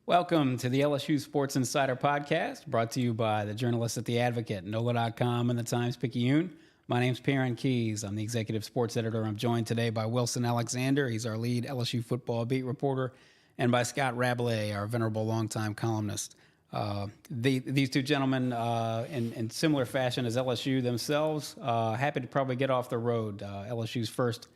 Welcome to the LSU Sports Insider podcast, brought to you by the journalists at The Advocate, NOLA.com, and the Times-Picayune. My name's Perryn Keys. I'm the executive sports editor. I'm joined today by Wilson Alexander. He's our lead LSU football beat reporter, and by Scott Rabalais, our venerable longtime columnist. These two gentlemen, in similar fashion as LSU themselves, happy to probably get off the road. LSU's first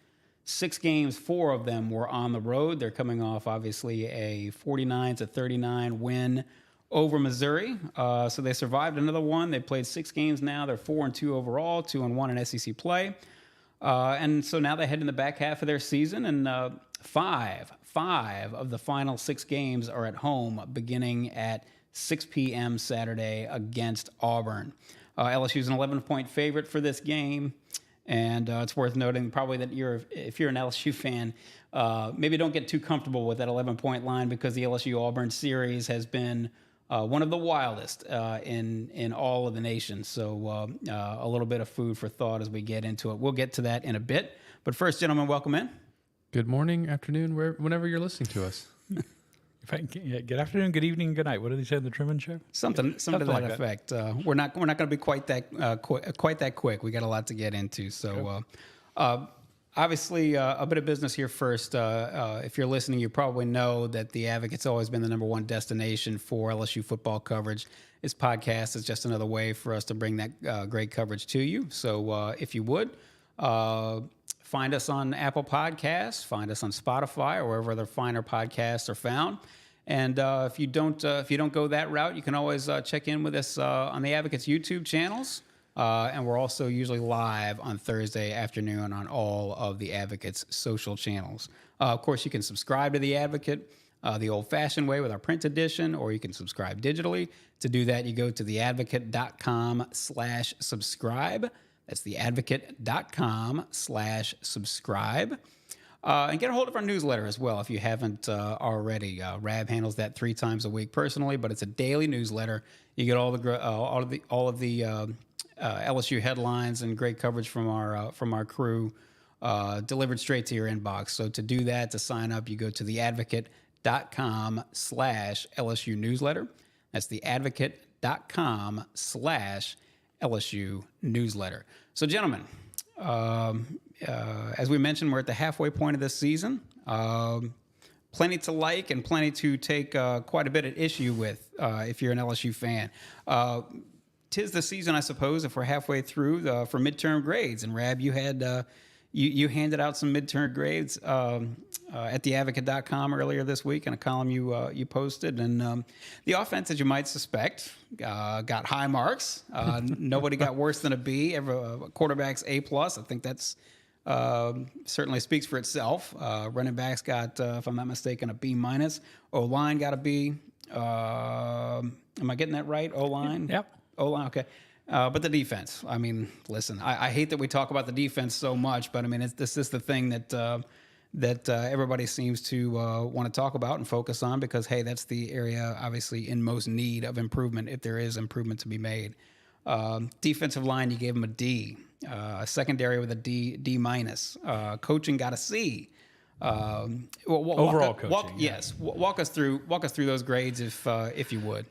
6 games, 4 of them were on the road. They're coming off, obviously, a 49-39 win over Missouri. So they survived another one. They played 6 games now. They're 4-2 overall, 2-1 in SEC play. And so now they head in the back half of their season, and five of the final 6 games are at home, beginning at 6 p.m. Saturday against Auburn. LSU's an 11-point favorite for this game. And it's worth noting probably that if you're an LSU fan, maybe don't get too comfortable with that 11-point line, because the LSU-Auburn series has been one of the wildest in all of the nation. So a little bit of food for thought as we get into it. We'll get to that in a bit. But first, gentlemen, welcome in. Good morning, afternoon, whenever you're listening to us. Good afternoon, good evening, good night. What did he say in the Truman Show? Something to that like effect. We're not going to be quite that quick. We got a lot to get into. So, obviously, a bit of business here first. If you're listening, you probably know that the Advocate's always been the number one destination for LSU football coverage. This podcast is just another way for us to bring that great coverage to you. So, if you would. Find us on Apple Podcasts, find us on Spotify, or wherever other finer podcasts are found. And if you don't go that route, you can always check in with us on the Advocate's YouTube channels. And we're also usually live on Thursday afternoon on all of the Advocate's social channels. Of course, you can subscribe to the Advocate the old-fashioned way with our print edition, or you can subscribe digitally. To do that, you go to theadvocate.com/subscribe. That's theadvocate.com/subscribe. And get a hold of our newsletter as well if you haven't already. Rab handles that 3 times a week personally, but it's a daily newsletter. You get all of the LSU headlines and great coverage from our crew delivered straight to your inbox. So to do that, to sign up, you go to theadvocate.com/LSU newsletter. That's theadvocate.com/LSU newsletter. So, gentlemen, as we mentioned, we're at the halfway point of this season. Plenty to like and plenty to take quite a bit at issue with if you're an LSU fan. 'Tis the season, I suppose, if we're halfway through for midterm grades. And Rab, you had you handed out some midterm grades at theadvocate.com earlier this week in a column you posted. And the offense, as you might suspect, got high marks. Nobody got worse than a B. Quarterback's A+. I think that's certainly speaks for itself. Running backs got, if I'm not mistaken, a B-. O-line got a B. Am I getting that right? O-line? Yep. O-line, okay. But the defense, I mean, listen, I hate that we talk about the defense so much, but I mean, this is the thing that everybody seems to want to talk about and focus on, because, hey, that's the area obviously in most need of improvement, if there is improvement to be made. Defensive line, you gave them a D. Secondary with a D-. Coaching got a C. Overall coaching. Yes. Walk us through those grades if you would.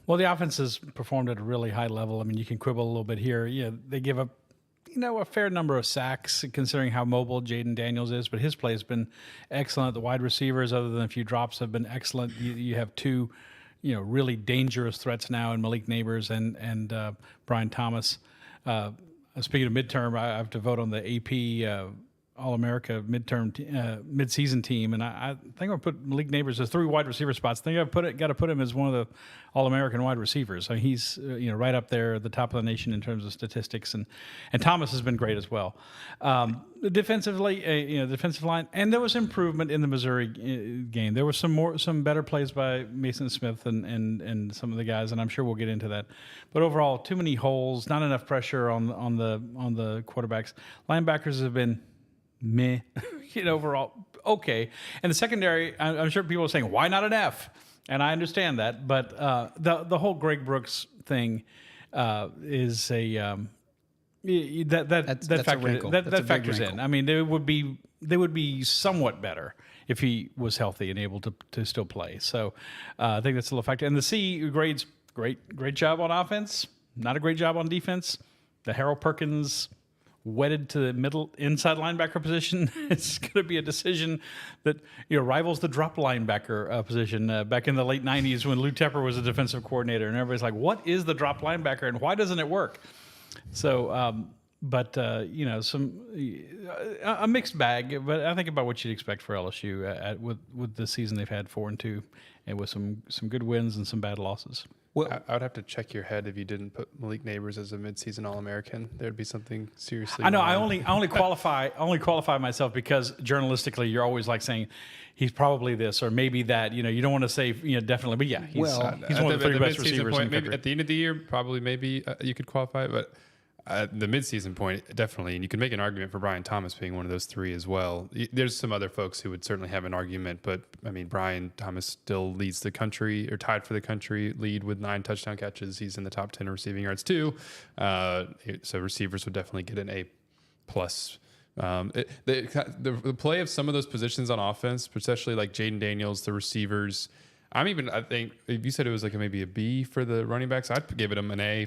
Well, the offense has performed at a really high level. I mean, you can quibble a little bit here. Yeah, they give up, a fair number of sacks considering how mobile Jayden Daniels is, but his play has been excellent. The wide receivers, other than a few drops, have been excellent. You have 2, really dangerous threats now in Malik Neighbors and Brian Thomas. Speaking of midterm, I have to vote on the AP All-America mid-season team, and I think I'll put Malik Neighbors as 3 wide receiver spots. I think I've got to put him as one of the All-American wide receivers. So he's right up there at the top of the nation in terms of statistics, and Thomas has been great as well. Defensively, defensive line, and there was improvement in the Missouri game. There were some better plays by Mason Smith and some of the guys, and I'm sure we'll get into that. But overall, too many holes, not enough pressure on the quarterbacks. Linebackers have been meh, overall, okay. And the secondary, I'm sure people are saying, why not an F? And I understand that, but the whole Greg Brooks thing is a that factors in. I mean, they would be somewhat better if he was healthy and able to still play. So I think that's still a factor. And the C grades, great job on offense, not a great job on defense. The Harold Perkins wedded to the middle inside linebacker position. It's going to be a decision that rivals the drop linebacker position back in the late 90s when Lou Tepper was a defensive coordinator, and everybody's like, what is the drop linebacker and why doesn't it work? So a mixed bag, but I think about what you'd expect for LSU with the season they've had, 4-2, and with some good wins and some bad losses. Well, I would have to check your head if you didn't put Malik Neighbors as a midseason All-American. There'd be something seriously I know. wrong. I only qualify myself because journalistically, you're always like saying he's probably this or maybe that. You don't want to say definitely, but yeah, he's one of the three best receivers in the country. Maybe at the end of the year, probably maybe you could qualify, but. The midseason point, definitely, and you can make an argument for Brian Thomas being one of those three as well. There's some other folks who would certainly have an argument, but I mean, Brian Thomas still leads the country, or tied for the country lead with 9 touchdown catches. He's in the top 10 receiving yards too. So receivers would definitely get an A plus. The play of some of those positions on offense, especially like Jayden Daniels, the receivers. I think if you said it was like maybe a B for the running backs, I'd give it an A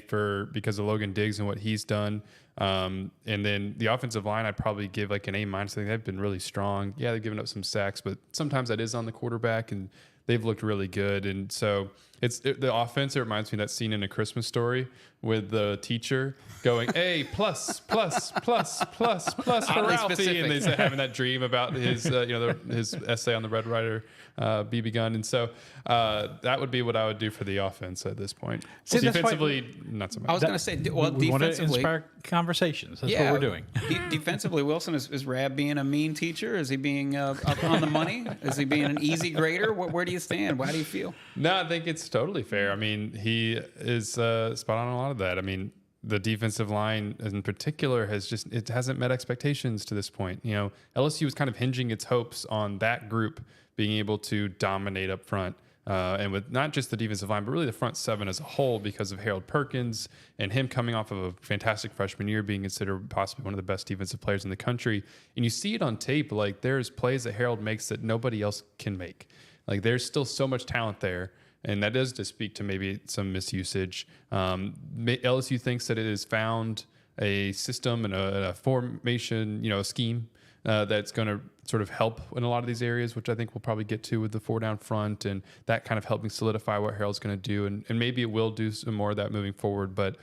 because of Logan Diggs and what he's done. And then the offensive line, I'd probably give like an A-. I think they've been really strong. Yeah, they've given up some sacks, but sometimes that is on the quarterback, and they've looked really good. And so the offense, it reminds me of that scene in A Christmas Story with the teacher going A plus for Ralphie, specific. and they're having that dream about his his essay on the Red Ryder BB gun. And so that would be what I would do for the offense at this point. See, defensively, not so much. I was going to say, well, we want to defensively, inspire conversations. That's what we're doing. Defensively, Wilson, is Rab being a mean teacher? Is he being up on the money? Is he being an easy grader? Where do you stand? How do you feel? No, I think it's totally fair. I mean, he is spot on a lot of that. I mean, the defensive line in particular hasn't met expectations to this point. LSU was kind of hinging its hopes on that group being able to dominate up front. And with not just the defensive line, but really the front seven as a whole, because of Harold Perkins and him coming off of a fantastic freshman year, being considered possibly one of the best defensive players in the country. And you see it on tape, like there's plays that Harold makes that nobody else can make. Like there's still so much talent there. And that does just speak to maybe some misusage. LSU thinks that it has found a system and a formation, a scheme that's going to sort of help in a lot of these areas, which I think we'll probably get to with the 4 down front, and that kind of helping solidify what Harold's going to do. And maybe it will do some more of that moving forward. But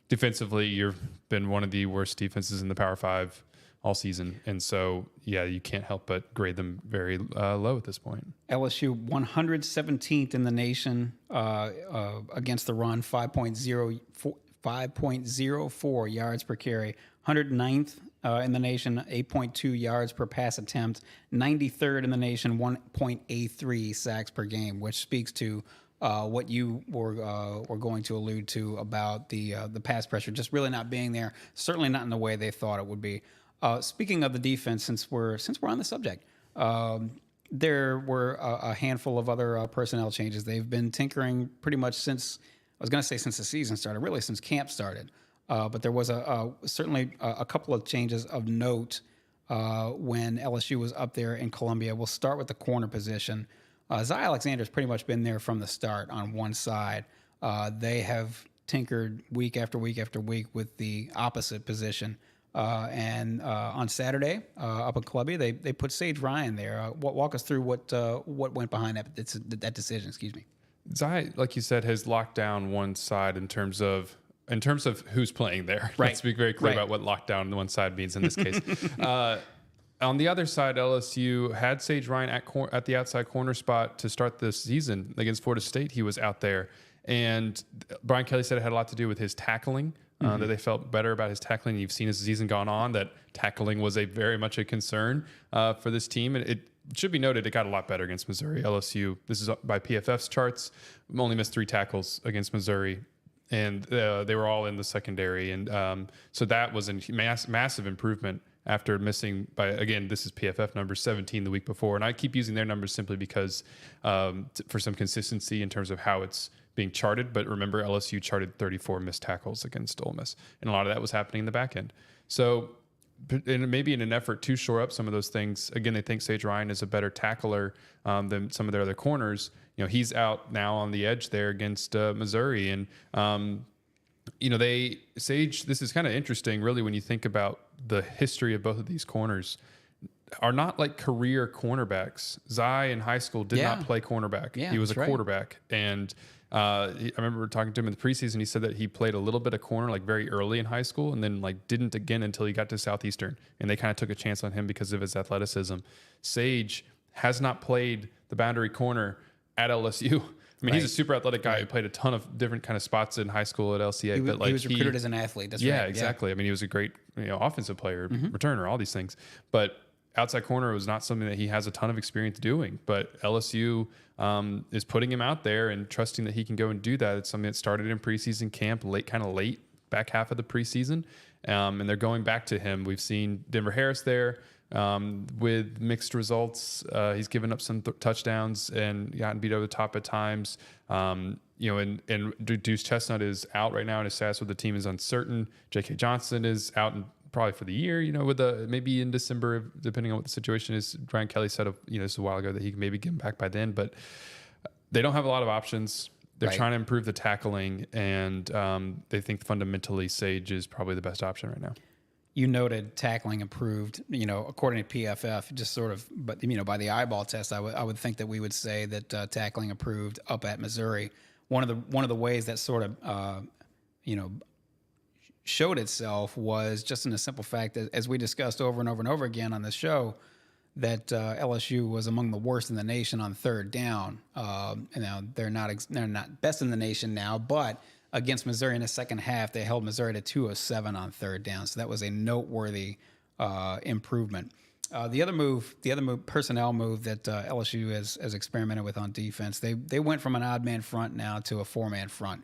defensively, you've been one of the worst defenses in the Power 5 all season. And so, yeah, you can't help but grade them very low at this point. LSU 117th in the nation against the run, 5.04 yards per carry, 109th in the nation, 8.2 yards per pass attempt, 93rd in the nation, 1.83 sacks per game, which speaks to what you were going to allude to about the pass pressure just really not being there, certainly not in the way they thought it would be. Speaking of the defense, since we're on the subject, there were a handful of other personnel changes. They've been tinkering pretty much since the season started, really since camp started. But there was certainly a couple of changes of note when LSU was up there in Columbia. We'll start with the corner position. Zy Alexander's pretty much been there from the start on one side. They have tinkered week after week after week with the opposite position. And on Saturday up in Columbia, they put Sage Ryan there. Walk us through what went behind that decision. Excuse me. Zy, like you said, has locked down one side in terms of who's playing there. Right. Let's be very clear about what lockdown on one side means in this case. On the other side, LSU had Sage Ryan at the outside corner spot to start this season against Florida State. He was out there, and Brian Kelly said it had a lot to do with his tackling. That they felt better about his tackling. You've seen as the season gone on that tackling was very much a concern for this team. And it should be noted, it got a lot better against Missouri. LSU, this is by PFF's charts, only missed 3 tackles against Missouri. And they were all in the secondary. And so that was a massive improvement after missing by, again, this is PFF numbers, 17 the week before. And I keep using their numbers simply because for some consistency in terms of how it's being charted. But remember, LSU charted 34 missed tackles against Ole Miss. And a lot of that was happening in the back end. So and maybe in an effort to shore up some of those things. Again, they think Sage Ryan is a better tackler than some of their other corners. He's out now on the edge there against Missouri. And, Sage, this is kind of interesting, really, when you think about the history of both of these corners, are not like career cornerbacks. Zai in high school did not play cornerback. Yeah, he was a right. quarterback. And I remember talking to him in the preseason. He said that he played a little bit of corner like very early in high school and then like didn't again until he got to Southeastern. And they kind of took a chance on him because of his athleticism. Sage has not played the boundary corner at LSU. I mean, he's a super athletic guy who played a ton of different kind of spots in high school at LCA. He was recruited as an athlete. That's right. Yeah, exactly. I mean, he was a great offensive player, returner, all these things. But outside corner was not something that he has a ton of experience doing. But LSU is putting him out there and trusting that he can go and do that. It's something that started in preseason camp, late, back half of the preseason. And they're going back to him. We've seen Denver Harris there. With mixed results, he's given up some touchdowns and gotten beat over the top at times. And Deuce Chestnut is out right now, and his status with the team is uncertain. J.K. Johnson is out probably for the year. With maybe in December, depending on what the situation is. Brian Kelly said, this a while ago that he can maybe get him back by then, but they don't have a lot of options. They're trying to improve the tackling, and they think fundamentally Sage is probably the best option right now. You noted tackling improved, according to PFF, just sort of, but by the eyeball test, I would think that we would say that tackling improved up at Missouri. One of the ways that sort of, showed itself was just in the simple fact that, as we discussed over and over and over again on this show, that LSU was among the worst in the nation on third down. Now they're not best in the nation now, but against Missouri in the second half, they held Missouri to 207 on third down. So that was a noteworthy improvement. The other personnel move that LSU has experimented with on defense, they went from an odd man front now to a 4-man front.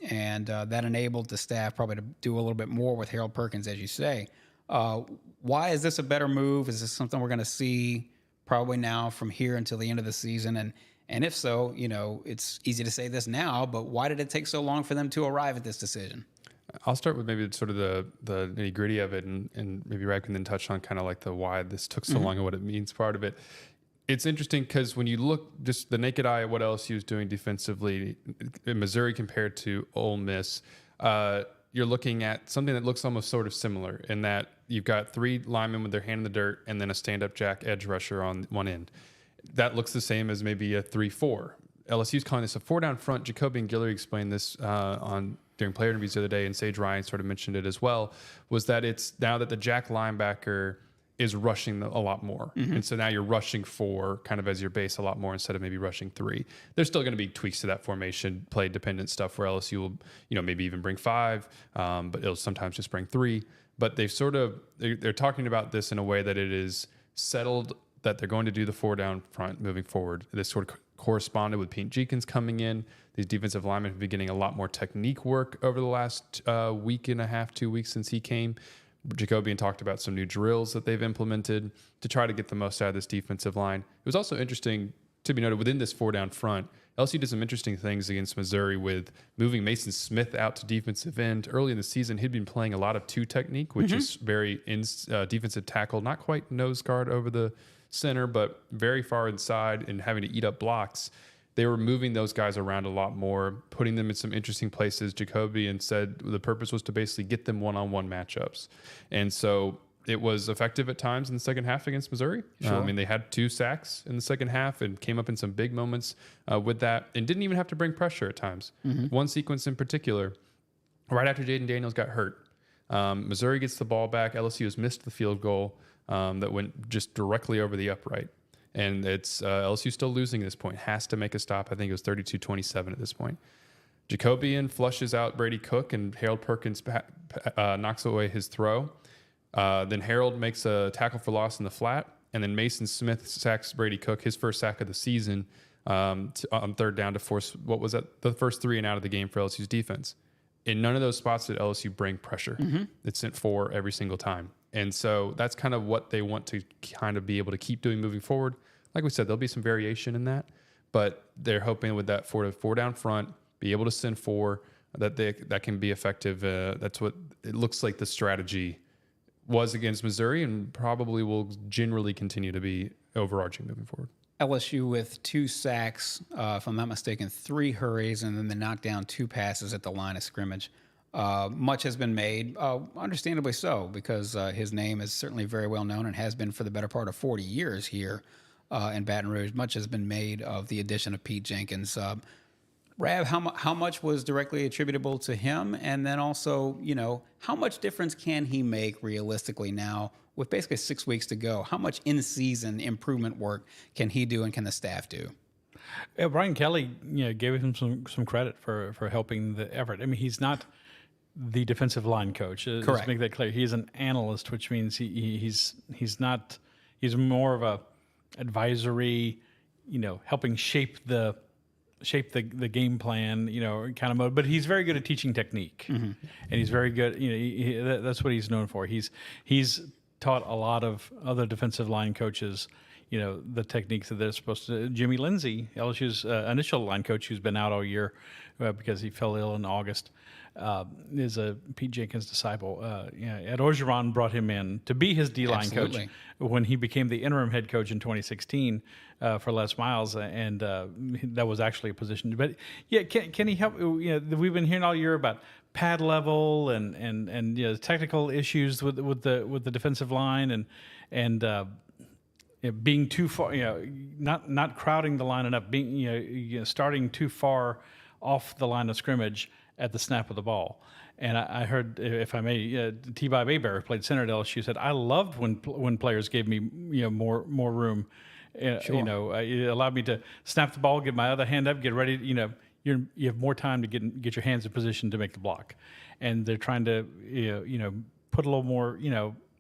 And that enabled the staff probably to do a little bit more with Harold Perkins, as you say. Why is this a better move? Is this something we're going to see probably now from here until the end of the season? And if so, it's easy to say this now, but why did it take so long for them to arrive at this decision? I'll start with maybe sort of the nitty gritty of it, and maybe Rad can then touch on kind of like the why this took so long and what it means part of it. It's interesting because when you look just the naked eye at what LSU is doing defensively in Missouri compared to Ole Miss, you're looking at something that looks almost sort of similar in that you've got 3 linemen with their hand in the dirt and then a stand-up jack edge rusher on one end. That looks the same as maybe a 3-4. LSU's calling this a 4-down front. Jacoby and Guillory explained this during player interviews the other day, and Sage Ryan sort of mentioned it as well, was that it's now that the jack linebacker is rushing a lot more. And so now you're rushing 4 kind of as your base a lot more instead of maybe rushing 3. There's still going to be tweaks to that formation, play dependent stuff where LSU will, maybe even bring 5, but it'll sometimes just bring 3. But they're talking about this in a way that it is settled that they're going to do the 4-down front moving forward. This sort of corresponded with Pete Jenkins coming in. These defensive linemen have been getting a lot more technique work over the last week and a half, 2 weeks since he came. Jacobian talked about some new drills that they've implemented to try to get the most out of this defensive line. It was also interesting to be noted within this 4-down front, LSU did some interesting things against Missouri with moving Mason Smith out to defensive end. Early in the season, he'd been playing a lot of 2 technique, which is very defensive tackle, not quite nose guard over the center, but very far inside and having to eat up blocks. They were moving those guys around a lot more, putting them in some interesting places. Jacobian said the purpose was to basically get them one-on-one matchups. And so it was effective at times in the second half against Missouri. Sure. I mean, they had 2 sacks in the second half and came up in some big moments with that and didn't even have to bring pressure at times. One sequence in particular, right after Jayden Daniels got hurt, Missouri gets the ball back. LSU has missed the field goal that went just directly over the upright. And it's LSU still losing at this point. Has to make a stop. I think it was 32-27 at this point. Jacobian flushes out Brady Cook, and Harold Perkins knocks away his throw. Then Harold makes a tackle for loss in the flat, and then Mason Smith sacks Brady Cook, his first sack of the season, on 3rd down to force what was the first 3 and out of the game for LSU's defense. In none of those spots did LSU bring pressure. It sent 4 every single time. And so that's kind of what they want to kind of be able to keep doing moving forward. Like we said, there'll be some variation in that, but they're hoping with that 4 down front, be able to send 4, that can be effective. That's what it looks like the strategy was against Missouri and probably will generally continue to be overarching moving forward. LSU with 2 sacks, if I'm not mistaken, 3 hurries, and then they knocked down 2 passes at the line of scrimmage. Much has been made, understandably so, because his name is certainly very well known and has been for the better part of 40 years here in Baton Rouge. Much has been made of the addition of Pete Jenkins. Rav, how much was directly attributable to him? And then also, how much difference can he make realistically now with basically 6 weeks to go? How much in-season improvement work can he do and can the staff do? Brian Kelly, gave him some credit for helping the effort. I mean, he's not the defensive line coach. Correct. Let's make that clear. He's an analyst, which means he's more of a advisory, helping shape the game plan, kind of mode. But he's very good at teaching technique, and he's very good. That's what he's known for. He's taught a lot of other defensive line coaches, the techniques that they're supposed to. Jimmy Lindsey, LSU's initial line coach, who's been out all year because he fell ill in August, is a Pete Jenkins disciple. Ed Orgeron brought him in to be his D-line coach when he became the interim head coach in 2016 for Les Miles, and that was actually a position. But can he help? We've been hearing all year about pad level and technical issues with the defensive line and being too far, not crowding the line enough, being starting too far off the line of scrimmage at the snap of the ball. And I heard, if I may, T-Bob Abear, who played center at LSU, said, I loved when players gave me more room. Sure. It allowed me to snap the ball, get my other hand up, get ready. You have more time to get your hands in position to make the block. And they're trying to put a little more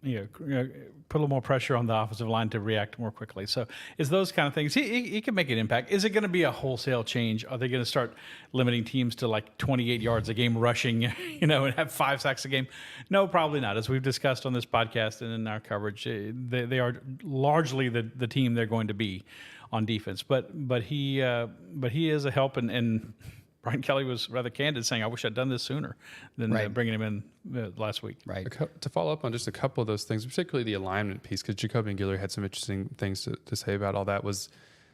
put a little more pressure on the offensive line to react more quickly. So it's those kind of things. He can make an impact. Is it going to be a wholesale change? Are they going to start limiting teams to like 28 yards a game rushing, and have 5 sacks a game? No, probably not. As we've discussed on this podcast and in our coverage, they are largely the team they're going to be on defense. But he is a help, and Brian Kelly was rather candid, saying, I wish I'd done this sooner than bringing him in last week. Right. To follow up on just a couple of those things, particularly the alignment piece, because Jacoby and Guillory had some interesting things to say about all that,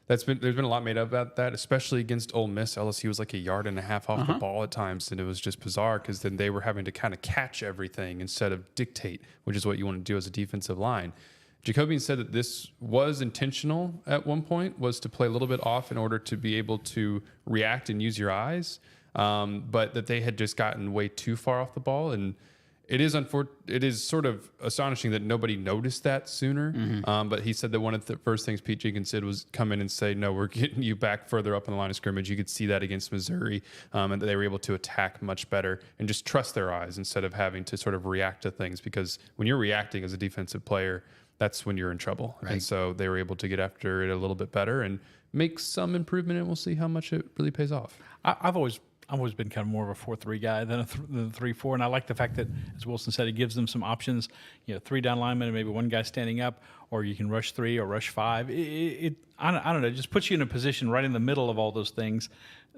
there's been a lot made about that, especially against Ole Miss. LSU was like 1.5 yards off the ball at times, and it was just bizarre because then they were having to kind of catch everything instead of dictate, which is what you want to do as a defensive line. Jacoby said that this was intentional at one point, was to play a little bit off in order to be able to react and use your eyes, but that they had just gotten way too far off the ball. And it is sort of astonishing that nobody noticed that sooner. But he said that one of the first things Pete Jenkins did was come in and say, no, we're getting you back further up on the line of scrimmage. You could see that against Missouri, and that they were able to attack much better and just trust their eyes instead of having to sort of react to things. Because when you're reacting as a defensive player, that's when you're in trouble. Right. And so they were able to get after it a little bit better and make some improvement, and we'll see how much it really pays off. I've always been kind of more of a 4-3 guy than a 3-4, and I like the fact that, as Wilson said, it gives them some options. 3 down linemen and maybe one guy standing up, or you can rush 3 or rush 5. I don't know. It just puts you in a position right in the middle of all those things,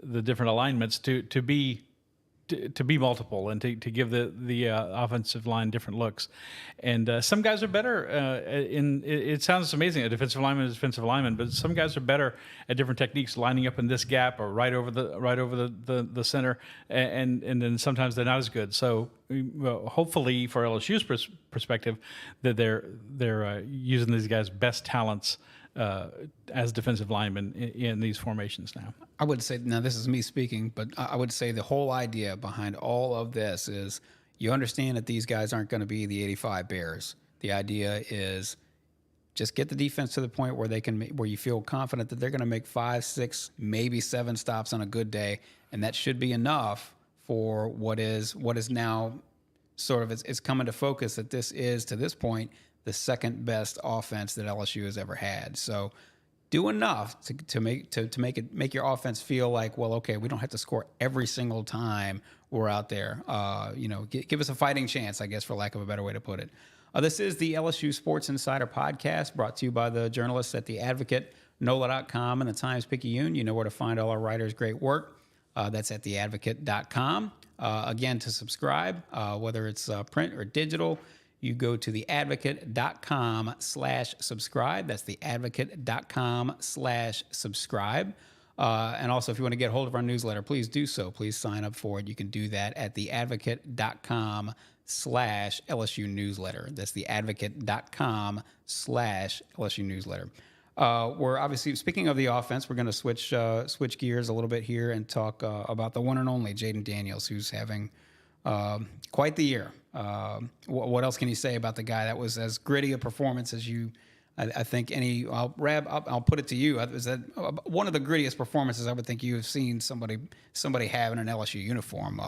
the different alignments, to be multiple and to give the offensive line different looks. And some guys are better it sounds amazing, a defensive lineman is a defensive lineman, but some guys are better at different techniques, lining up in this gap or right over the center, and then sometimes they're not as good. So hopefully for LSU's perspective, that they're using these guys' best talents as defensive linemen in these formations now. I would say, now this is me speaking, but I would say the whole idea behind all of this is you understand that these guys aren't going to be the 85 Bears. The idea is just get the defense to the point where where you feel confident that they're going to make 5, 6, maybe 7 stops on a good day, and that should be enough for what is now sort of it's coming to focus that this is, to this point, the second best offense that LSU has ever had. So do enough to make your offense feel like, well, okay, we don't have to score every single time we're out there. Give us a fighting chance, I guess, for lack of a better way to put it. This is the LSU Sports Insider podcast, brought to you by the journalists at The Advocate, NOLA.com, and the Times-Picayune. You know where to find all our writers' great work. That's at theadvocate.com. Again, to subscribe, whether it's print or digital, you go to theadvocate.com/subscribe. That's theadvocate.com/subscribe. And also, if you want to get hold of our newsletter, please do so. Please sign up for it. You can do that at theadvocate.com/LSU newsletter. That's theadvocate.com/LSU newsletter. We're obviously, speaking of the offense, we're going to switch gears a little bit here and talk about the one and only Jayden Daniels, who's having quite the year. What else can you say about the guy? That was as gritty a performance as you, I think, Rab, I'll put it to you. Was that one of the grittiest performances I would think you have seen somebody have in an LSU uniform?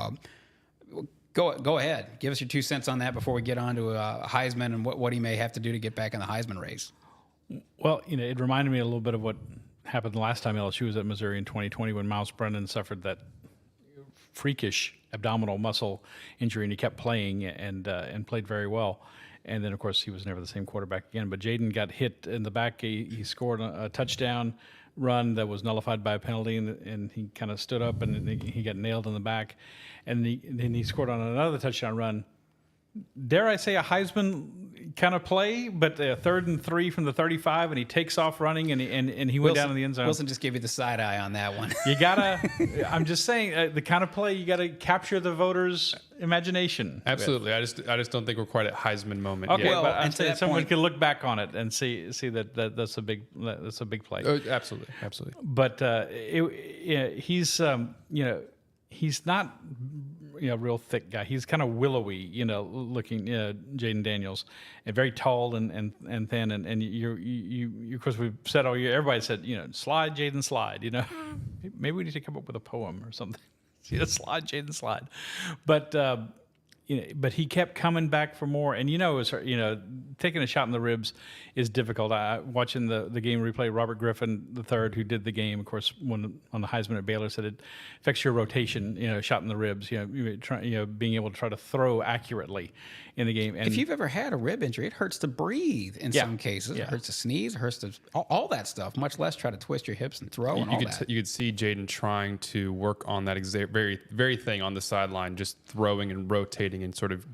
Go ahead. Give us your 2 cents on that before we get on to Heisman and what he may have to do to get back in the Heisman race. Well, it reminded me a little bit of what happened the last time LSU was at Missouri in 2020 when Miles Brennan suffered that freakish abdominal muscle injury, and he kept playing and played very well. And then, of course, he was never the same quarterback again. But Jayden got hit in the back. He scored a touchdown run that was nullified by a penalty, and he kind of stood up, and he got nailed in the back. And then he scored on another touchdown run. Dare I say a Heisman kind of play, but 3rd and 3 from the 35, and he takes off running, and he went down in the end zone. Wilson just gave you the side eye on that one. You gotta. I'm just saying the kind of play you gotta capture the voters' imagination. Absolutely. I just don't think we're quite at Heisman moment Okay, yet. Well, but I'm and to saying that someone point- can look back on it and see that's a big play. Absolutely. But he's he's not a real thick guy. He's kind of willowy, looking, Jayden Daniels, and very tall and thin. And you of course we've said all year. Everybody said slide Jayden slide. Maybe we need to come up with a poem or something. Slide Jayden slide, but. But he kept coming back for more, and taking a shot in the ribs is difficult. Watching the game replay, Robert Griffin III, who did the game, of course, on the Heisman at Baylor, said it affects your rotation. Shot in the ribs. Being able to try to throw accurately in the game. And if you've ever had a rib injury, it hurts to breathe in some cases. Yeah. It hurts to sneeze. It hurts to all that stuff. Much less try to twist your hips and throw and all that. You could see Jayden trying to work on that very very thing on the sideline, just throwing and rotating and sort of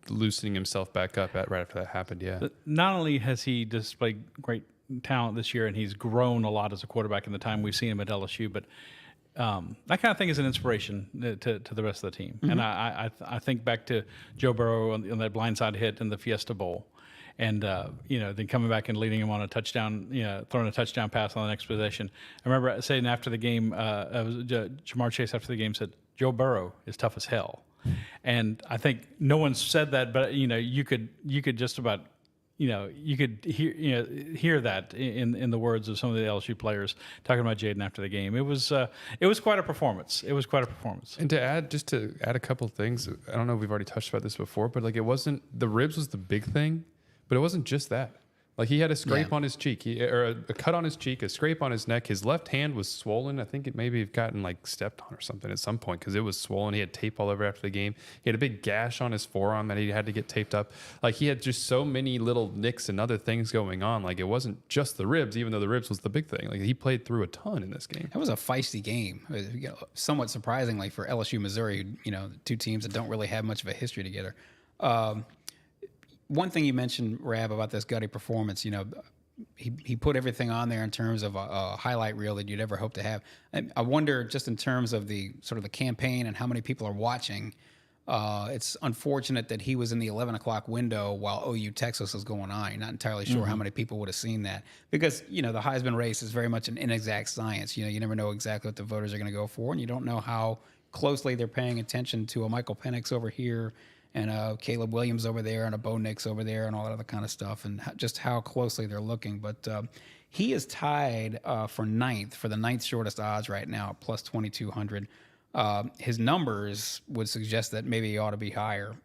loosening himself back up right after that happened. Yeah. Not only has he displayed great talent this year, and he's grown a lot as a quarterback in the time we've seen him at LSU, but that kind of thing is an inspiration to the rest of the team. Mm-hmm. And I think back to Joe Burrow on that blindside hit in the Fiesta Bowl, and then coming back and leading him on a touchdown, throwing a touchdown pass on the next possession. I remember saying after the game, Jamar Chase after the game said, "Joe Burrow is tough as hell." And I think no one said that, but you could just about you could hear that in the words of some of the LSU players talking about Jayden after the game. It was quite a performance. And to add a couple of things, I don't know if we've already touched about this before, but it wasn't, the ribs was the big thing, but it wasn't just that. He had a scrape on his cheek, or a cut on his cheek, a scrape on his neck. His left hand was swollen. I think it maybe have gotten stepped on or something at some point because it was swollen. He had tape all over after the game. He had a big gash on his forearm that he had to get taped up. He had just so many little nicks and other things going on. It wasn't just the ribs, even though the ribs was the big thing. He played through a ton in this game. That was a feisty game, somewhat surprisingly for LSU Missouri. Two teams that don't really have much of a history together. One thing you mentioned, Rab, about this gutty performance, he put everything on there in terms of a highlight reel that you'd ever hope to have. And I wonder, just in terms of the sort of the campaign and how many people are watching, it's unfortunate that he was in the 11 o'clock window while OU Texas was going on. You're not entirely sure how many people would have seen that because, the Heisman race is very much an inexact science. You never know exactly what the voters are going to go for, and you don't know how closely they're paying attention to a Michael Penix over here and Caleb Williams over there and a Bo Nix over there and all that other kind of stuff, and just how closely they're looking. But he is tied for the ninth shortest odds right now, plus 2,200. His numbers would suggest that maybe he ought to be higher.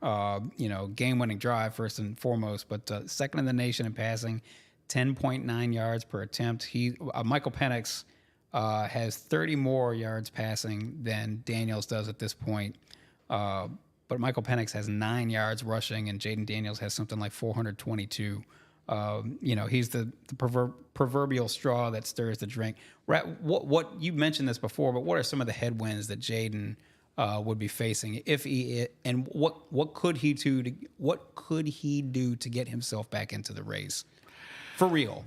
Game-winning drive first and foremost, but second in the nation in passing, 10.9 yards per attempt. Michael Penix has 30 more yards passing than Daniels does at this point. But Michael Penix has 9 yards rushing, and Jayden Daniels has something like 422. He's the proverbial straw that stirs the drink. What you mentioned this before, but what are some of the headwinds that Jayden would be facing if he and what could he do to get himself back into the race for real?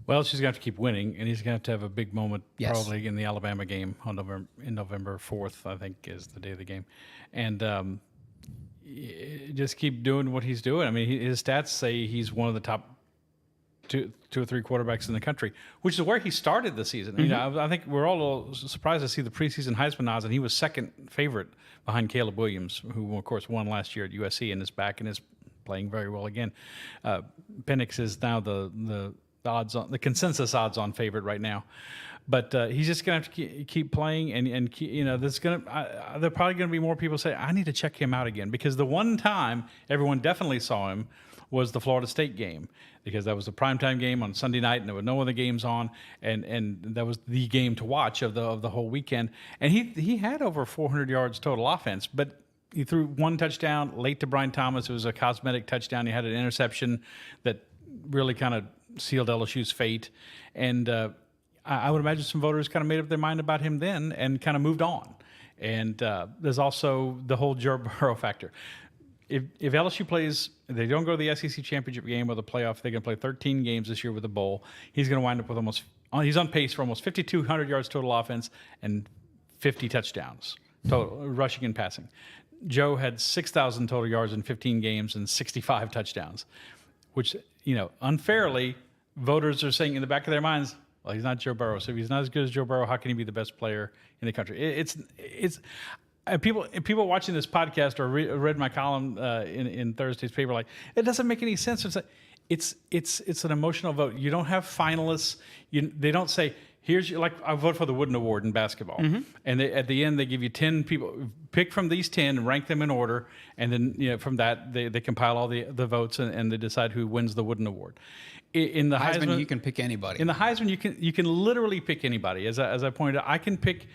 Well, she's going to have to keep winning, and he's going to have a big moment Yes. probably in the Alabama game on November 4th, I think, is the day of the game. And just keep doing what he's doing. I mean, his stats say he's one of the top two or three quarterbacks in the country, which is where he started the season. You know, I think we're all a little surprised to see the preseason Heisman odds, and he was second favorite behind Caleb Williams, who, of course, won last year at USC and is back and is playing very well again. Penix is now the odds on the consensus odds on favorite right now, but he's just gonna have to keep playing and keep, there's there probably gonna be more people say I need to check him out again, because the one time everyone definitely saw him was the Florida State game, because that was a primetime game on Sunday night and there were no other games on, and that was the game to watch of the whole weekend, and he had over 400 yards total offense, but he threw one touchdown late to Brian Thomas. It was a cosmetic touchdown. He had an interception that really kind of sealed LSU's fate. And I would imagine some voters kind of made up their mind about him then and kind of moved on. And there's also the whole Joe Burrow factor. If LSU plays, they don't go to the SEC championship game or the playoff, they're going to play 13 games this year with a bowl. He's going to wind up with he's on pace for almost 5,200 yards total offense and 50 touchdowns total, rushing and passing. Joe had 6,000 total yards in 15 games and 65 touchdowns, which, unfairly, voters are saying in the back of their minds, well, he's not Joe Burrow. So if he's not as good as Joe Burrow, how can he be the best player in the country? It's people watching this podcast or read my column in Thursday's paper, like, it doesn't make any sense. It's an emotional vote. You don't have finalists. They don't say, I vote for the Wooden Award in basketball. And at the end, they give you 10 people, pick from these 10 and rank them in order. And then, from that, they compile all the votes and they decide who wins the Wooden Award. In the Heisman, you can pick anybody. In the Heisman, you can literally pick anybody. As I pointed out, I can pick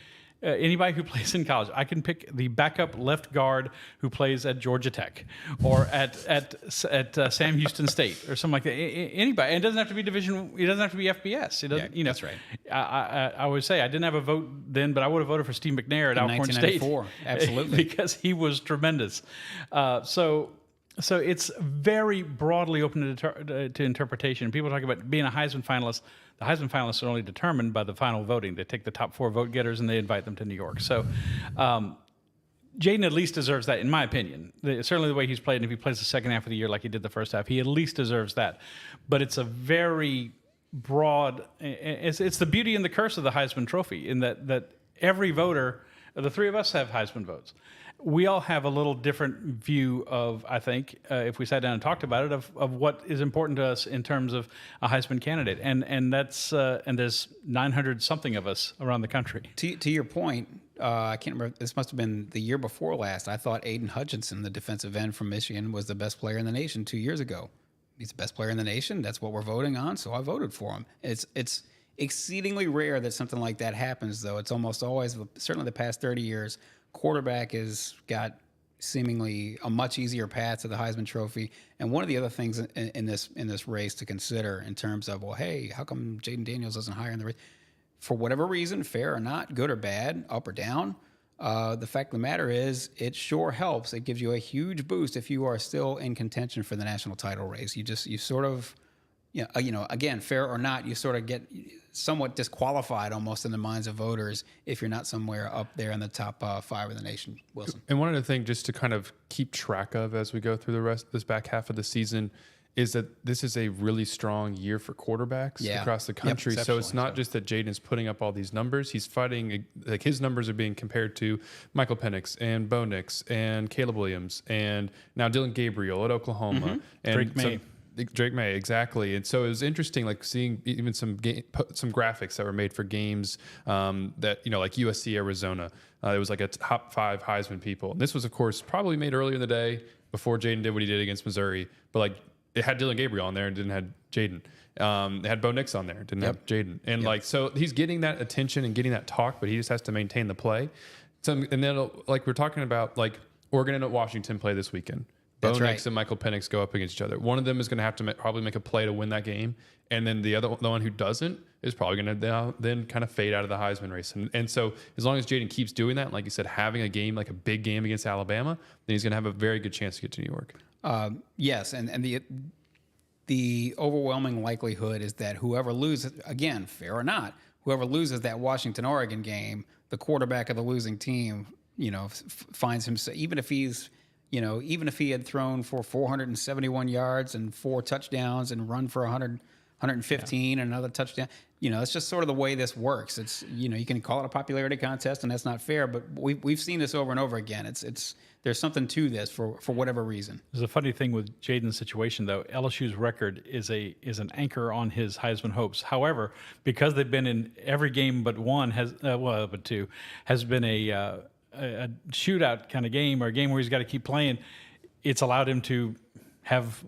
anybody who plays in college. I can pick the backup left guard who plays at Georgia Tech or at Sam Houston State or something like that. Anybody. And it doesn't have to be division. It doesn't have to be FBS. It doesn't. That's right. I always say I didn't have a vote then, but I would have voted for Steve McNair at Alcorn State. Absolutely, because he was tremendous. So it's very broadly open to interpretation. People talk about being a Heisman finalist. The Heisman finalists are only determined by the final voting. They take the top 4 vote getters and they invite them to New York. So Jayden at least deserves that, in my opinion. Certainly the way he's played, and if he plays the second half of the year like he did the first half, he at least deserves that. But it's a very broad, it's the beauty and the curse of the Heisman Trophy, in that every voter, the three of us have Heisman votes. We all have a little different view of, I think, if we sat down and talked about it, of what is important to us in terms of a Heisman candidate, and that's and there's 900 something of us around the country. To your point, I can't remember. This must have been the year before last. I thought Aiden Hutchinson, the defensive end from Michigan, was the best player in the nation 2 years ago. He's the best player in the nation. That's what we're voting on, so I voted for him. It's exceedingly rare that something like that happens, though. It's almost always, certainly the past 30 years, quarterback has got seemingly a much easier path to the Heisman Trophy. And one of the other things in this race to consider in terms of, well, hey, how come Jayden Daniels isn't higher in the race? For whatever reason, fair or not, good or bad, up or down, the fact of the matter is it sure helps. It gives you a huge boost if you are still in contention for the national title race. You sort of, again, fair or not, you sort of get somewhat disqualified almost in the minds of voters if you're not somewhere up there in the top 5 of the nation. Wilson. And one other thing just to kind of keep track of as we go through the rest of this back half of the season is that this is a really strong year for quarterbacks across the country. Yep, so it's not just that Jayden's putting up all these numbers. He's fighting, like his numbers are being compared to Michael Penix and Bo Nix and Caleb Williams and now Dylan Gabriel at Oklahoma. And Drake May. Drake May, exactly. And so it was interesting, like seeing even some graphics that were made for games that, like USC, Arizona. It was like a top 5 Heisman people. And this was, of course, probably made earlier in the day before Jayden did what he did against Missouri. But like it had Dylan Gabriel on there and didn't have Jayden. It had Bo Nix on there, didn't have Jayden. And so he's getting that attention and getting that talk, but he just has to maintain the play. So, and then like we're talking about, like Oregon and Washington play this weekend. Bo That's Nix right. and Michael Penix go up against each other. One of them is going to have to probably make a play to win that game, and then the one who doesn't is probably going to then kind of fade out of the Heisman race. And so as long as Jayden keeps doing that, like you said, having a game like a big game against Alabama, then he's going to have a very good chance to get to New York. Yes, and the overwhelming likelihood is that whoever loses, again, fair or not, whoever loses that Washington-Oregon game, the quarterback of the losing team, finds himself, even if he had thrown for 471 yards and 4 touchdowns and run for 115 and another touchdown, it's just sort of the way this works. It's, you can call it a popularity contest, and that's not fair, but we've seen this over and over again. There's something to this for whatever reason. There's a funny thing with Jayden's situation, though. LSU's record is an anchor on his Heisman hopes. However, because they've been in every game but one but two has been a shootout kind of game, or a game where he's got to keep playing, it's allowed him to have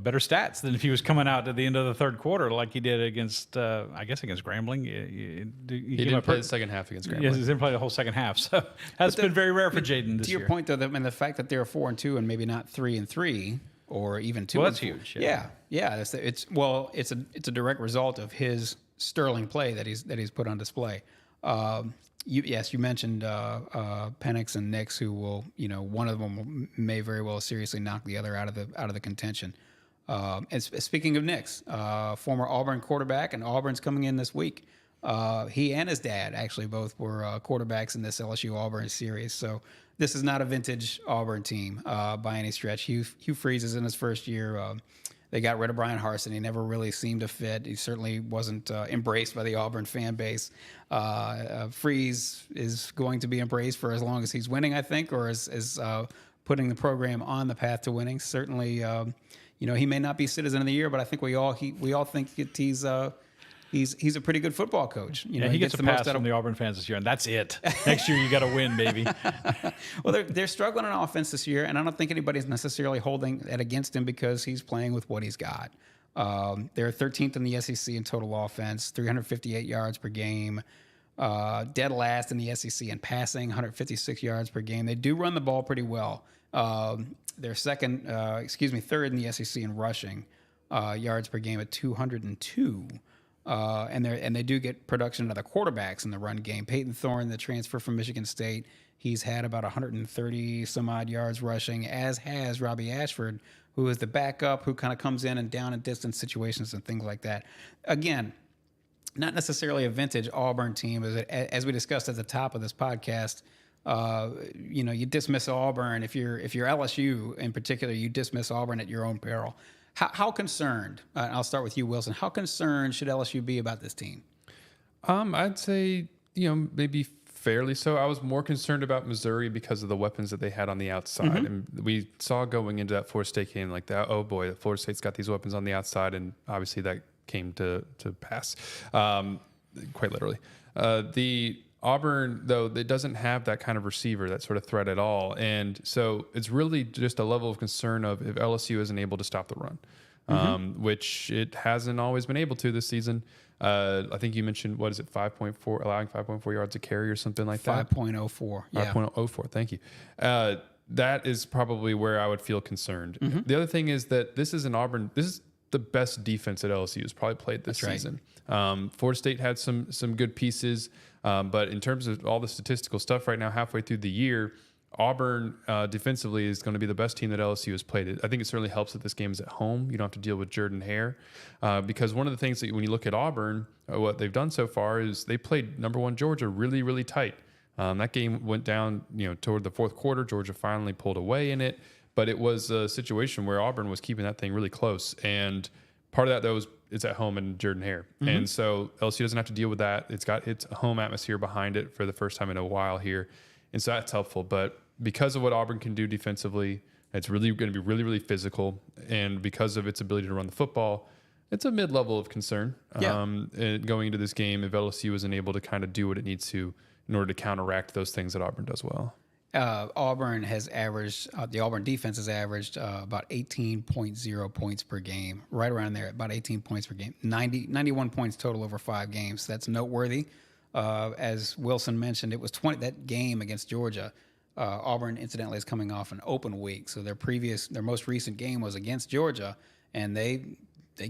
better stats than if he was coming out at the end of the third quarter like he did against Grambling. He didn't play the second half against Grambling. Yes, he didn't play the whole second half. So that's been very rare for Jayden this To your year. point, though, the fact that they're 4-2 and maybe not 3-3 or even 2. Well, that's huge. Yeah. It's a direct result of his sterling play that he's put on display. You mentioned Penix and Nix, who will, one of them may very well seriously knock the other out of the contention. And speaking of Nix, former Auburn quarterback, and Auburn's coming in this week. He and his dad actually both were quarterbacks in this LSU-Auburn series. So this is not a vintage Auburn team by any stretch. Hugh Freeze is in his first year. They got rid of Brian Harsin. He never really seemed to fit. He certainly wasn't embraced by the Auburn fan base. Freeze is going to be embraced for as long as he's winning, I think, or as putting the program on the path to winning. Certainly, he may not be Citizen of the Year, but I think we all think he's a pretty good football coach. He gets a pass from the Auburn fans this year, and that's it. Next year, you got to win, baby. Well, they're struggling on offense this year, and I don't think anybody's necessarily holding that against him because he's playing with what he's got. They're 13th in the SEC in total offense, 358 yards per game, dead last in the SEC in passing, 156 yards per game. They do run the ball pretty well. They're third in the SEC in rushing yards per game at 202. And they do get production of the quarterbacks in the run game. Peyton Thorne, the transfer from Michigan State, he's had about 130 some odd yards rushing, as has Robbie Ashford, who is the backup, who kind of comes in and down and distance situations and things like that. Again, not necessarily a vintage Auburn team, as we discussed at the top of this podcast. You dismiss Auburn if you're LSU in particular. You dismiss Auburn at your own peril. How concerned? I'll start with you, Wilson. How concerned should LSU be about this team? I'd say maybe fairly so. I was more concerned about Missouri because of the weapons that they had on the outside, and we saw going into that Florida State game like that. Oh boy, Florida State's got these weapons on the outside, and obviously that came to pass, quite literally. The Auburn, though, it doesn't have that kind of receiver, that sort of threat at all. And so it's really just a level of concern of if LSU isn't able to stop the run, which it hasn't always been able to this season. I think you mentioned, 5.4, allowing 5.4 yards a carry or something like that? 5.04. Yeah. 5.04, thank you. That is probably where I would feel concerned. The other thing is that this is the best defense that LSU has probably played this season. Florida State had some good pieces, but in terms of all the statistical stuff right now, halfway through the year, Auburn defensively is going to be the best team that LSU has played. I think it certainly helps that this game is at home. You don't have to deal with Jayden Hare, because one of the things that when you look at Auburn, what they've done so far is they played number 1 Georgia really, really tight. That game went down, toward the fourth quarter. Georgia finally pulled away in it. But it was a situation where Auburn was keeping that thing really close. And part of that, though, is it's at home in Jayden Hare. And so LSU doesn't have to deal with that. It's got its home atmosphere behind it for the first time in a while here. And so that's helpful. But because of what Auburn can do defensively, it's really going to be really, really physical. And because of its ability to run the football, it's a mid-level of concern going into this game if LSU isn't able to kind of do what it needs to in order to counteract those things that Auburn does well. Auburn has averaged, the Auburn defense has averaged about 18.0 points per game, right around there, about 18 points per game, 91 points total over 5 games. That's noteworthy. As Wilson mentioned, it was that game against Georgia Auburn, incidentally, is coming off an open week, so their most recent game was against Georgia, and they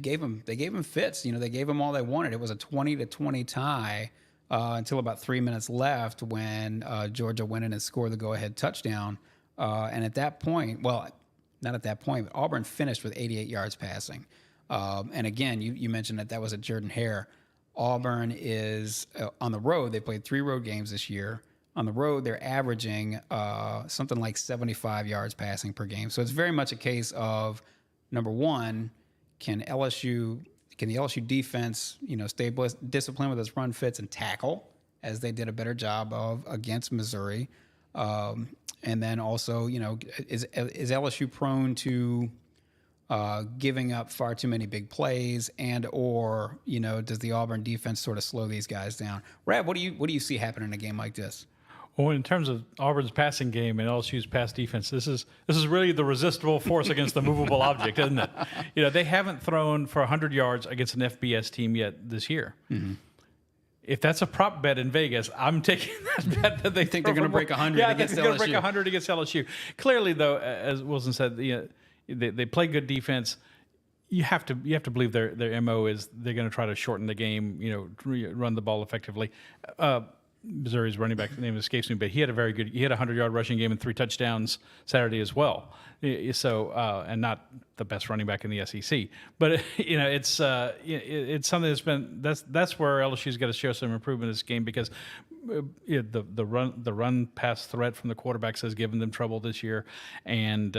gave them fits. They gave them all they wanted. It was a 20-20 tie until about 3 minutes left when Georgia went in and scored the go-ahead touchdown. And at that point, well, not at that point, but Auburn finished with 88 yards passing. And again, you mentioned that was at Jordan-Hare. Auburn is on the road. They played 3 road games this year. On the road, they're averaging something like 75 yards passing per game. So it's very much a case of, number one, can the LSU defense, stay disciplined with its run fits and tackle, as they did a better job of against Missouri. And then also, is LSU prone to giving up far too many big plays, and or does the Auburn defense sort of slow these guys down? Rab, what do you see happening in a game like this? Well, in terms of Auburn's passing game and LSU's pass defense, this is really the resistible force against the movable object, isn't it? They haven't thrown for 100 yards against an FBS team yet this year. Mm-hmm. If that's a prop bet in Vegas, I'm taking that bet that they think they're going to break 100 against LSU. They're going to break 100 against LSU. Clearly, though, as Wilson said, they play good defense. You have to believe their MO is they're going to try to shorten the game, run the ball effectively. Missouri's running back, the name escapes me, but he had a 100-yard rushing game and 3 touchdowns Saturday as well. So, and not the best running back in the SEC, but it's something that's where LSU's got to show some improvement in this game, because the run pass threat from the quarterbacks has given them trouble this year, and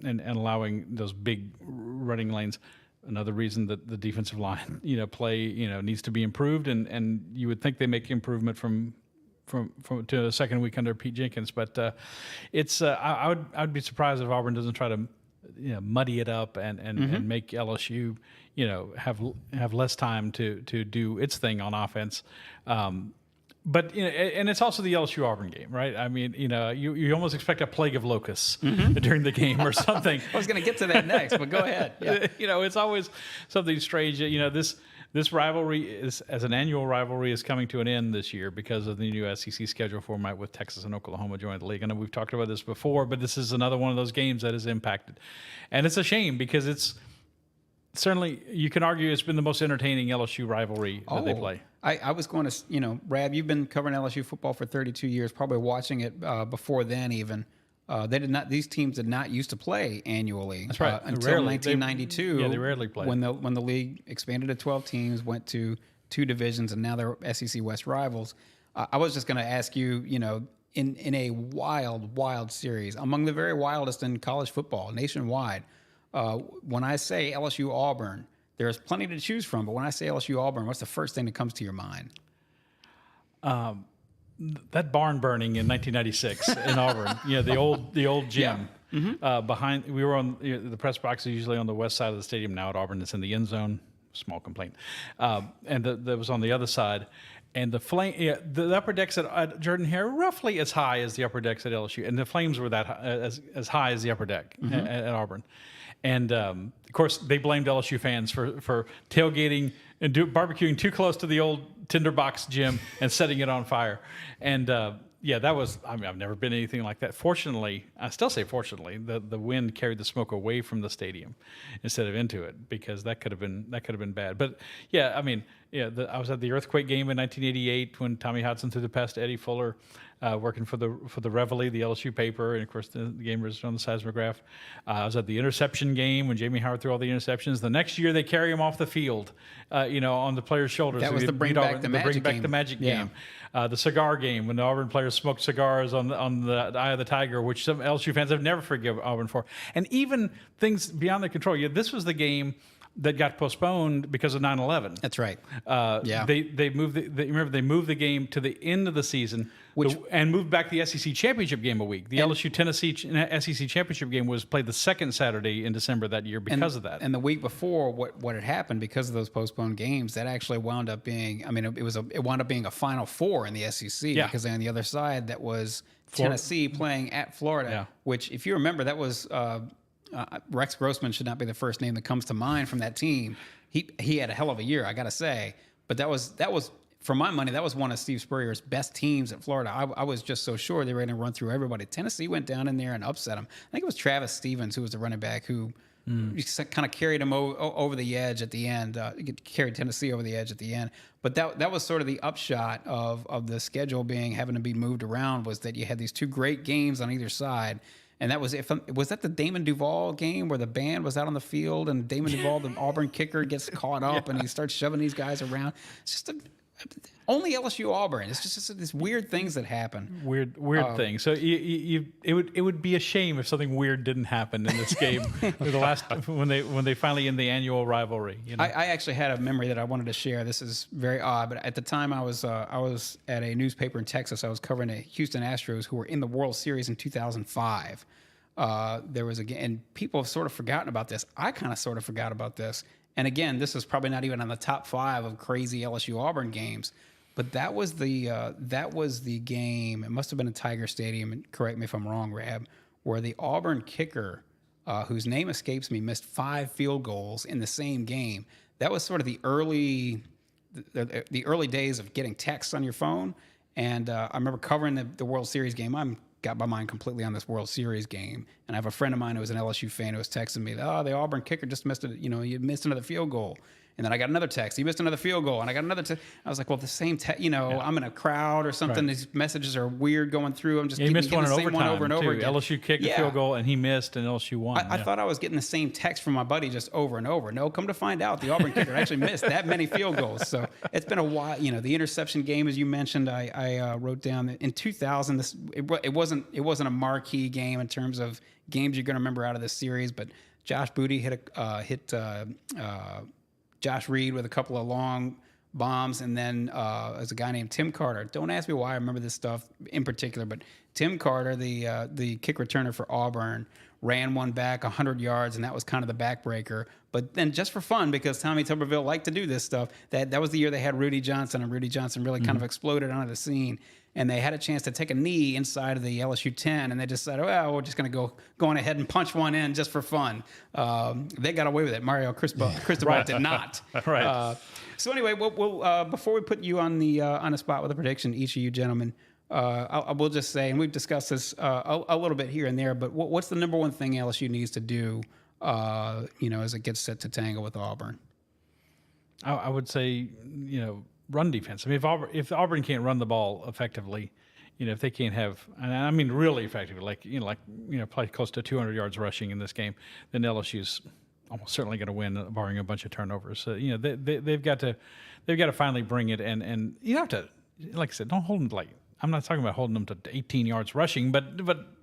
allowing those big running lanes. Another reason that the defensive line, play, needs to be improved, and you would think they make improvement from to a second week under Pete Jenkins, but it's I would be surprised if Auburn doesn't try to muddy it up and make LSU have less time to do its thing on offense. But and it's also the LSU-Auburn game, right? I mean, you almost expect a plague of locusts during the game or something. I was going to get to that next, but go ahead. Yeah. It's always something strange. This rivalry as an annual rivalry is coming to an end this year because of the new SEC schedule format with Texas and Oklahoma joining the league. I know we've talked about this before, but this is another one of those games that is impacted, and it's a shame because it's. Certainly, you can argue it's been the most entertaining LSU rivalry that they play. I was going to, Rab, you've been covering LSU football for 32 years, probably watching it before then even. These teams did not used to play annually. That's right. Until 1992. They rarely played. When the league expanded to 12 teams, went to 2 divisions, and now they're SEC West rivals. I was just going to ask you, in a wild series, among the very wildest in college football nationwide, when I say LSU-Auburn, there's plenty to choose from. But when I say LSU-Auburn, what's the first thing that comes to your mind? That barn burning in 1996 in Auburn. The old gym. Yeah. Mm-hmm. Behind, we were on the press box is usually on the west side of the stadium. Now at Auburn, it's in the end zone. Small complaint. And that was on the other side. And the upper decks at Jordan-Hare roughly as high as the upper decks at LSU, and the flames were that as high as the upper deck at Auburn. And of course, they blamed LSU fans for tailgating and barbecuing too close to the old tinderbox gym and setting it on fire. And that was. I mean, I've never been anything like that. Fortunately, I still say fortunately, the wind carried the smoke away from the stadium instead of into it, because that could have been bad. But I mean, I was at the earthquake game in 1988 when Tommy Hodson threw the pass to Eddie Fuller, working for the Reveille, the LSU paper, and of course the game was on the seismograph. I was at the interception game when Jamie Howard threw all the interceptions. The next year they carry him off the field, on the players' shoulders. That was the Bring Back the Magic game. The cigar game when the Auburn players smoked cigars on the Eye of the Tiger, which some LSU fans have never forgiven Auburn for. And even things beyond their control. This was the game that got postponed because of 9/11. That's right. They moved they moved the game to the end of the season, and moved back the SEC championship game a week. The LSU Tennessee SEC championship game was played the second Saturday in December that year because of that. And the week before, what had happened because of those postponed games, that actually wound up being. I mean, it wound up being a Final Four in the SEC because on the other side that was Tennessee playing at Florida, which, if you remember, that was. Rex Grossman should not be the first name that comes to mind from that team. He had a hell of a year, I got to say. But that was for my money, that was one of Steve Spurrier's best teams at Florida. I was just so sure they were going to run through everybody. Tennessee went down in there and upset them. I think it was Travis Stevens, who was the running back, who kind of carried him over the edge at the end, carried Tennessee over the edge at the end. But that was sort of the upshot of the schedule having to be moved around, was that you had these two great games on either side. And that was was that the Damon Duvall game where the band was out on the field and Damon Duvall, the Auburn kicker, gets caught up and he starts shoving these guys around. It's just only LSU Auburn. It's just these weird things that happen. Weird things. So it would be a shame if something weird didn't happen in this game. The last when they finally end the annual rivalry. You know? I actually had a memory that I wanted to share. This is very odd, but at the time I was at a newspaper in Texas. I was covering the Houston Astros, who were in the World Series in 2005. There was and people have sort of forgotten about this. I kind of sort of forgot about this. And again, this is probably not even on the top 5 of crazy LSU Auburn games, but that was the game. It must have been in Tiger Stadium, and correct me if I'm wrong, Rab, where the Auburn kicker, whose name escapes me, missed 5 field goals in the same game. That was sort of the early days of getting texts on your phone. And I remember covering the World Series game. I'm got my mind completely on this World Series game. And I have a friend of mine who was an LSU fan who was texting me, the Auburn kicker just missed it. He missed another field goal. And then I got another text. He missed another field goal. And I got another text. I was like, well, the same text, I'm in a crowd or something. Right. These messages are weird going through. I'm just he missed one the in same overtime one over and over again. LSU kicked a field goal and he missed and LSU won. I thought I was getting the same text from my buddy just over and over. No, come to find out, the Auburn kicker actually missed that many field goals. So it's been a while. The interception game, as you mentioned, I wrote down that in 2000, it wasn't a marquee game in terms of games you're going to remember out of this series, but Josh Booty hit Josh Reed with a couple of long bombs, and then there's a guy named Tim Carter. Don't ask me why I remember this stuff in particular, but Tim Carter, the kick returner for Auburn, ran one back 100 yards, and that was kind of the backbreaker. But then just for fun, because Tommy Tuberville liked to do this stuff, that was the year they had Rudy Johnson, and Rudy Johnson really kind of exploded onto the scene. And they had a chance to take a knee inside of the LSU 10, and they decided, well, we're just going to go on ahead and punch one in just for fun. They got away with it. Mario Cristobal did not. Right. So anyway, we'll before we put you on the spot with a prediction, each of you gentlemen, I will just say, and we've discussed this a little bit here and there, but what's the number one thing LSU needs to do, as it gets set to tangle with Auburn? I would say, run defense. I mean, if Auburn can't run the ball effectively, if they can't have, and I mean really effectively, play close to 200 yards rushing in this game, then LSU's almost certainly going to win, barring a bunch of turnovers. So they've got to finally bring it, and you have to, like I said, don't hold them I'm not talking about holding them to 18 yards rushing, but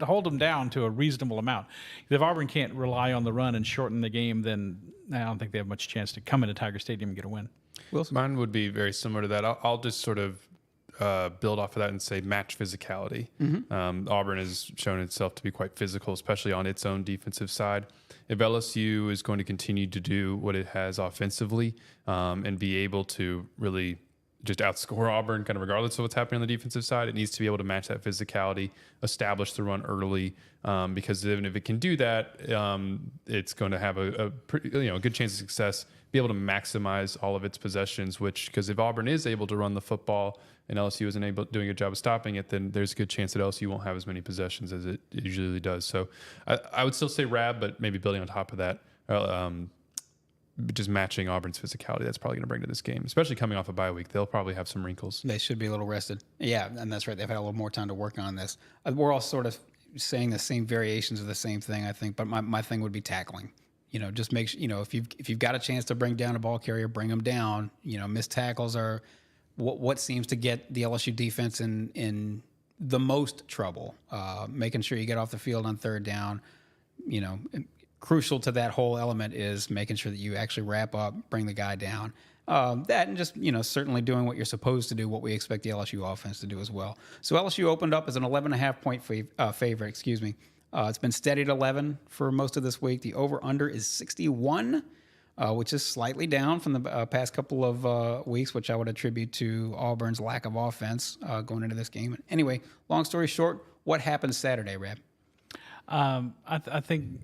hold them down to a reasonable amount. If Auburn can't rely on the run and shorten the game, then I don't think they have much chance to come into Tiger Stadium and get a win. Wilson? Mine would be very similar to that. I'll just sort of build off of that and say match physicality. Mm-hmm. Auburn has shown itself to be quite physical, especially on its own defensive side. If LSU is going to continue to do what it has offensively and be able to really just outscore Auburn, kind of regardless of what's happening on the defensive side, it needs to be able to match that physicality, establish the run early, because even if it can do that, it's going to have a good chance of success, be able to maximize all of its possessions, because if Auburn is able to run the football and LSU isn't doing a good job of stopping it, then there's a good chance that LSU won't have as many possessions as it usually does. So I would still say Rab, but maybe building on top of that, just matching Auburn's physicality, that's probably going to bring to this game, especially coming off a bye week. They'll probably have some wrinkles. They should be a little rested. Yeah, and that's right. They've had a little more time to work on this. We're all sort of saying the same variations of the same thing, I think, but my thing would be tackling. Just make sure, if you've got a chance to bring down a ball carrier, bring them down. Missed tackles are what seems to get the LSU defense in the most trouble. Making sure you get off the field on third down, crucial to that whole element is making sure that you actually wrap up, bring the guy down. That and just, certainly doing what you're supposed to do, what we expect the LSU offense to do as well. So LSU opened up as an 11.5 point favorite, It's been steady at 11 for most of this week. The over-under is 61, which is slightly down from the past couple of weeks, which I would attribute to Auburn's lack of offense going into this game. Anyway, long story short, what happened Saturday, Rab? I think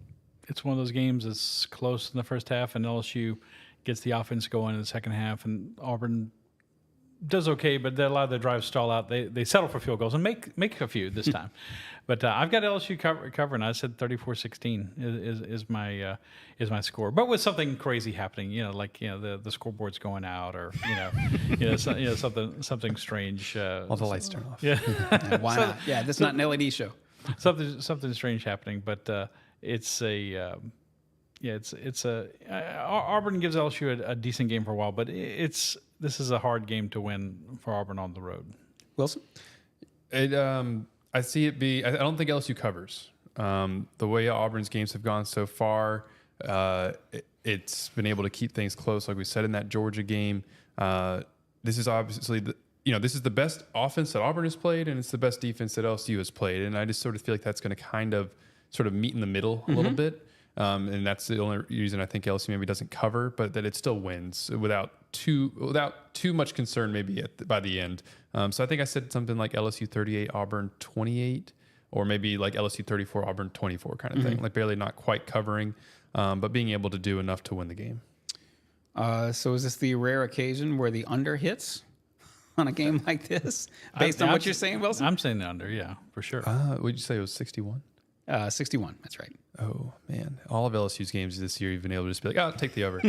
it's one of those games that's close in the first half, and LSU gets the offense going in the second half, and Auburn does okay, but a lot of the drives stall out. They settle for field goals and make a few this time. But I've got LSU covering. I said 34-16 is my score. But with something crazy happening, like the scoreboard's going out, or something strange. All the lights turn off. Yeah, Why not? Yeah, this is not an LED show. something strange happening. But it's a. Auburn gives LSU a decent game for a while, but this is a hard game to win for Auburn on the road. Wilson? I see it be. I don't think LSU covers. The way Auburn's games have gone so far, it's been able to keep things close, like we said in that Georgia game. This is obviously this is the best offense that Auburn has played, and it's the best defense that LSU has played. And I just sort of feel like that's going to kind of sort of meet in the middle a little bit. And that's the only reason I think LSU maybe doesn't cover, but that it still wins without too much concern maybe by the end. So I think I said something like LSU 38, Auburn 28, or maybe like LSU 34, Auburn 24 kind of thing, like barely not quite covering, but being able to do enough to win the game. So is this the rare occasion where the under hits on a game like this, based on what you're saying, Wilson? I'm saying the under, yeah, for sure. Would you say it was 61? 61, that's right. Oh, man. All of LSU's games this year, you've been able to just be like, oh, take the over.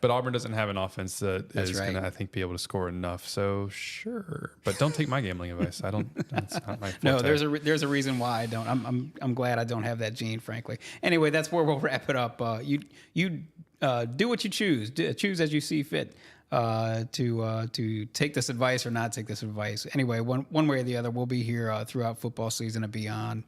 But Auburn doesn't have an offense that is going to, I think, be able to score enough. So, sure. But don't take my gambling advice. That's not my forte. No, there's a reason why I don't. I'm glad I don't have that gene, frankly. Anyway, that's where we'll wrap it up. You do what you choose. Choose as you see fit. To take this advice or not take this advice. Anyway, one way or the other, we'll be here throughout football season and beyond.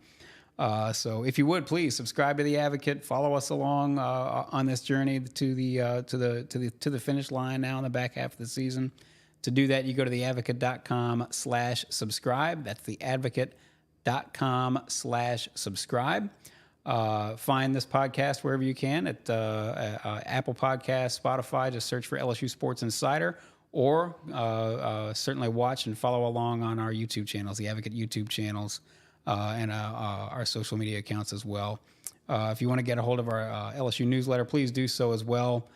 So if you would, please subscribe to The Advocate. Follow us along on this journey to the finish line now in the back half of the season. To do that, you go to theadvocate.com/subscribe. That's theadvocate.com/subscribe. Find this podcast wherever you can at Apple Podcasts, Spotify. Just search for LSU Sports Insider, or certainly watch and follow along on our YouTube channels, the Advocate YouTube channels, and our social media accounts as well. If you want to get a hold of our LSU newsletter, please do so as well.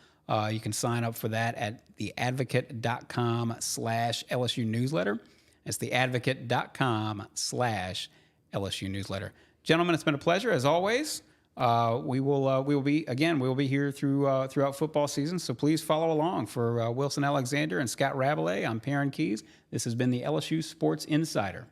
You can sign up for that at theadvocate.com/LSU newsletter. It's theadvocate.com/LSU newsletter. Gentlemen, it's been a pleasure as always. We will be here throughout football season. So please follow along. For Wilson Alexander and Scott Rabalais, I'm Perryn Keys. This has been the LSU Sports Insider.